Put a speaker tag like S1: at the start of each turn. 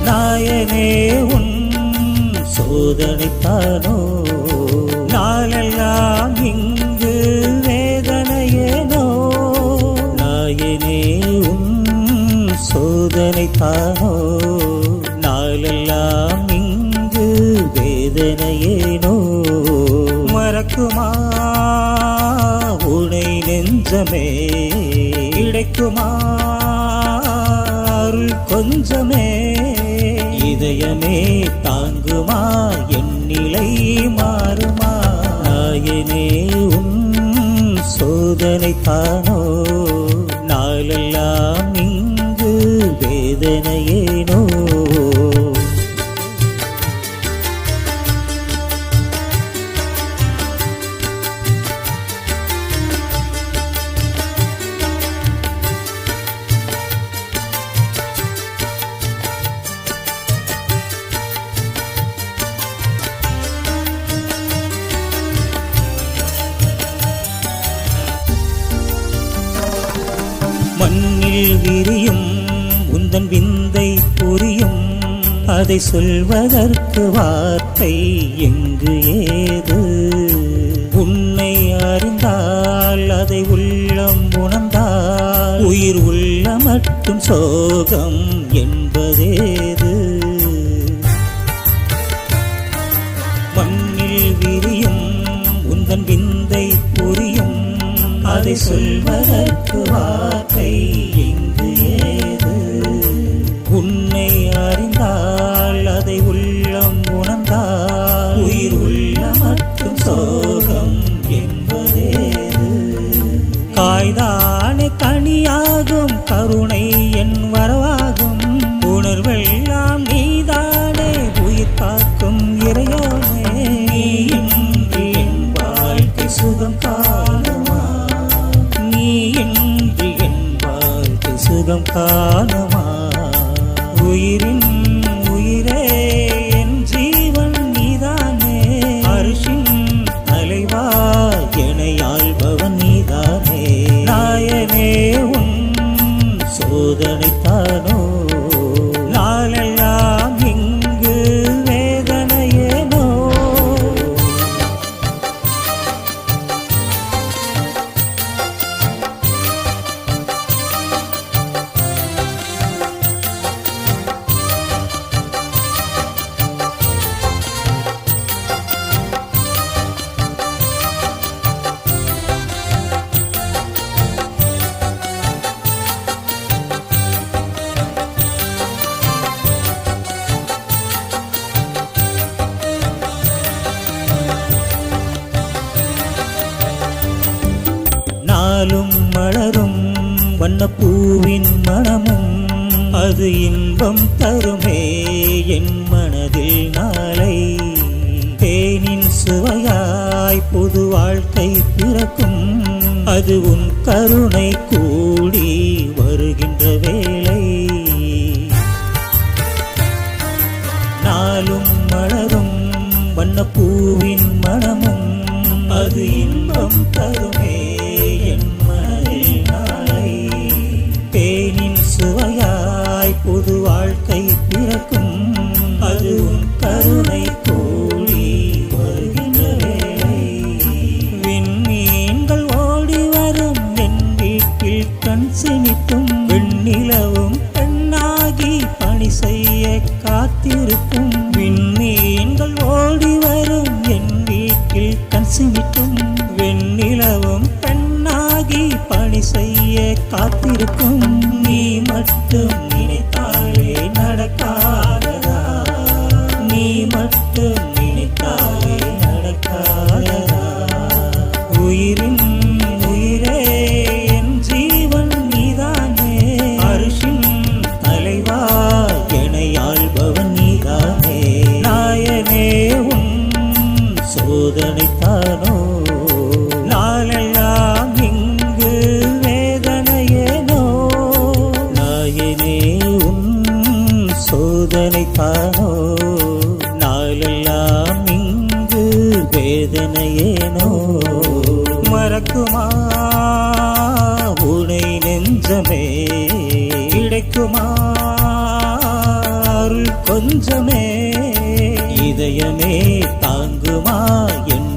S1: நாயனே உன் சோதனைத்தானோ நாளெல்லாம் இங்கு வேதனையேனோ நாயனே உன் சோதனைத்தானோ நாளெல்லாம் இங்கு வேதனையேனோ மறக்குமா உனை நெஞ்சமே கிடைக்குமா அருள் கொஞ்சமே இதயமே தாங்குமா என் நிலை மாறுமா நாயனே உன் சோதனைத்தானோ நாளெல்லாம் இங்கு வேதனையேனோ மண்ணில் விரியும் உந்தன் விந்தை புரியும் அதை சொல்வதற்கு வார்த்தை எங்கு ஏது உன்னை அறிந்தால் அதை உள்ளம் உணர்ந்தால் உயிர் உள்ள மட்டும் சோகம் என்பதேது மண்ணில் விரியும் உந்தன் விந்தை புரியும் அதை சொல்வதற்கு வார்த்தை எங்கு ஏது உன்னை அறிந்தால் அதை உள்ளம் உணர்ந்தால் உயிர் உள்ள மட்டும் சோகம் என்பதேது காய்தானே கனியாகும் கருணை என் வரவாகும் உணர்வெல்லாம் நீதானே உயிர் காக்கும் இறையோனே நீ இன்றி என் வாழ்க்கை சுகம் காணுமா நீ இன்றி என் வாழ்க்கை சுகம் காணுமா உயிரின் உயிரே என் ஜீவன் நீதானே அரிசின் தலைவா என்னை ஆள்பவன் நீதானே நாயனே உன் சோதனைத்தானோ நாளெல்லாம் இங்கு வேதனையேனோ நாளும் மலரும் வண்ணப்பூவின் மனமும் அது இன்பம் தருமே என் மனதில் நாளை தேனின் சுவையாய் புது வாழ்க்கை பிறக்கும் அது உன் கருணை கூடி வருகின்ற வேளை நாளும் மலரும் வண்ணப்பூவின் மனமும் அது இன்பம் தருமே என் மனதில் நாளை தேனின் சுவையாய் புது வாழ்க்கை பிறக்கும் அது உன் கருணை கூடி வருகின்ற வேளை விண்மீன்கள் ஓடி வரும் என் வீட்டில் கண் சிமிட்டும் வெண்ணிலவும் பெண்ணாகி பணி செய்ய காத்திருக்கும் விண்மீன்கள் ஓடி வரும் என் வீட்டில் கண் சிமிட்டும் வெண்ணிலவும் பெண்ணாகி பணி செய்ய காத்திருக்கும் நீ மட்டும் நினைத்தாலே நடக்காததா நீ மட்டும் நினைத்தாலே நடக்காததா உயிரின் உயிரே என் ஜீவன் நீதானே அரிசின் தலைவா என்னை ஆள்பவன் நீதானே நாயனே உன் சோதனைத்தானோ நாளெல்லாம் இங்கு வேதனையேனோ நாயனே உன் சோதனைத்தானோ நாளெல்லாம் இங்கு வேதனையேனோ மறக்குமா உனை நெஞ்சமே கிடைக்குமா அருள் நெஞ்சமே இதயமே தாங்குமா என்